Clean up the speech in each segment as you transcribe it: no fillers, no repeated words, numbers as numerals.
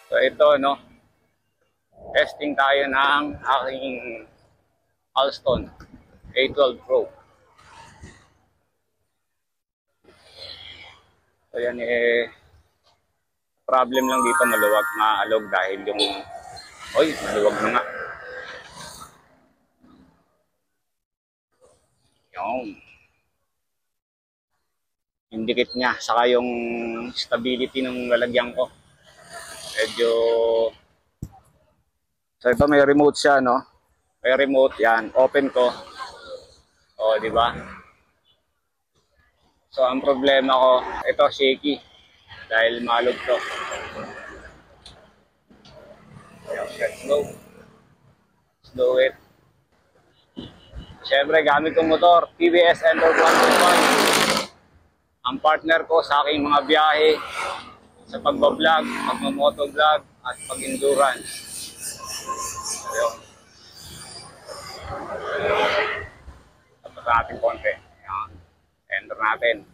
So ito, no, testing tayo ng aking Alston A12 Pro. So yan problem lang dito, maluwag na alog dahil yung, oy, maluwag na nga. Yung dikit niya, saka yung stability ng lalagyan ko. Medyo, so ito may remote siya, no? May remote yan, open ko. O, di ba? So ang problema ko, ito shaky dahil malog to. Slow it. Siyempre gamit kong motor, TVS Ender 1.1. Ang partner ko sa aking mga biyahe, sa pagbablog, pagmamotovlog, at pag-endurance. Ayun. Tapos natin konti. Ayan. Enter natin.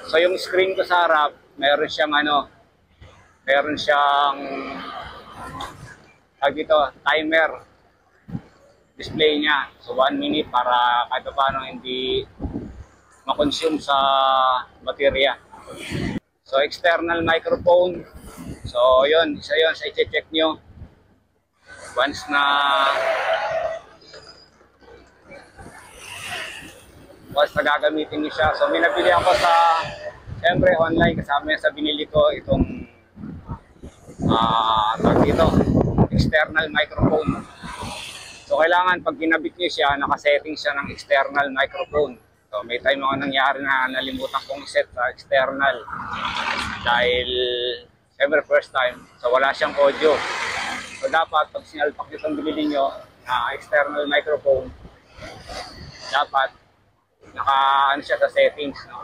So yung screen ko sa harap, meron siyang timer display niya. So 1 minute para kahit paano hindi ma-consume sa baterya. So external microphone. So yun, isa yun sa i-check nyo. Once gagamitin niyo siya. So may nabili ako siyempre online, kasama sa binili ko itong external microphone. So kailangan pag kinabit niyo siya, nakasetting siya ng external microphone. So may time ako nangyari na nalimutan kong set sa external dahil siyempre first time, so wala siyang audio. So dapat pag sinalpak itong binili nyo na external microphone, dapat naka siya sa settings, no?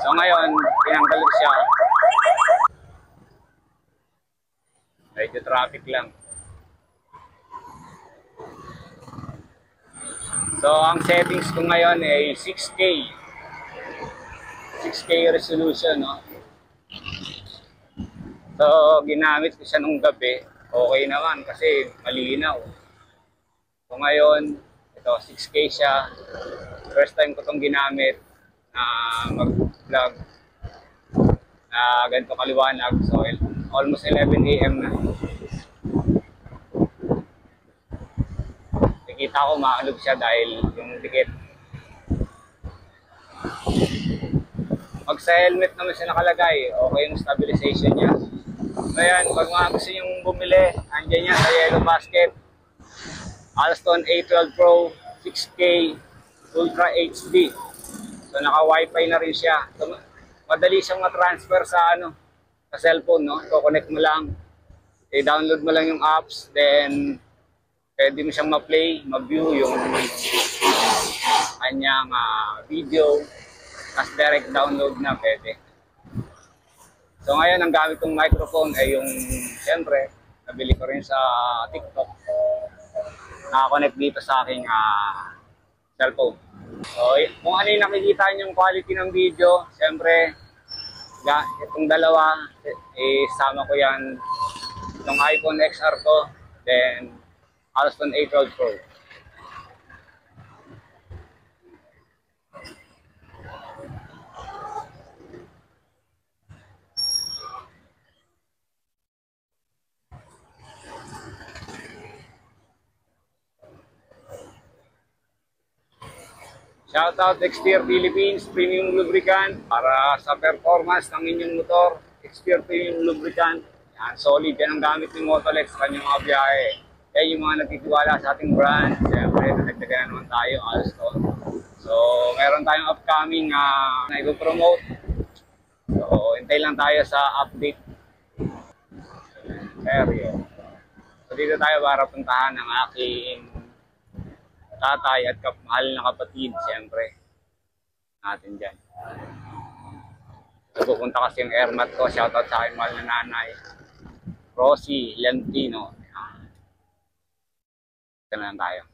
So ngayon tinanggal ko siya. Medyo traffic lang. So ang settings ko ngayon ay 6K resolution, no? So ginamit ko siya nung gabi, okay naman kasi malinaw. So ngayon ito 6K siya. First time ko itong ginamit na mag-vlog na ganito kaliwanag. So almost 11 AM na. Nakita ko maalog siya dahil yung dikit. Pag sa helmet naman siya nakalagay, okay yung stabilization niya. So yan, pag mga gusto nyo bumili, andyan yan sa Yellow Basket. Alston A12 Pro 6K Ultra HD. So naka-wifi na rin siya. So, madali siyang ma-transfer sa cellphone, no? So connect mo lang. I-download mo lang yung apps, then pwede mo siyang ma-play, ma-view yung kanyang video, as direct download na pwede. So ngayon, ang gamit kong microphone ay yung, siyempre, nabili ko rin sa TikTok. Naka-connect dito sa aking cellphone. So kung ano yung nakikita nyo yung quality ng video, siyempre, itong dalawa, isama ko yan, itong iPhone XR ko, then Alston A12 Pro. Shoutout Exterior Philippines Premium Lubricant para sa performance ng inyong motor. Exterior Premium Lubricant. Yan, solid yan ang gamit ng Motolex sa kanyang mga biyahe. Yan yung mga nagtitiwala sa ating brand. Siyempre, nadagdagan naman tayo, Alston. So, meron tayong upcoming na i-promote. So, hintay lang tayo sa update. Seryo. So, dito tayo para puntahan ng aking tatay at mahal na kapatid, siyempre. Natin dyan. So, pupunta kasi yung airmat ko. Shoutout sa aking mahal na nanay. Rosie Lentino. Ito na lang tayo.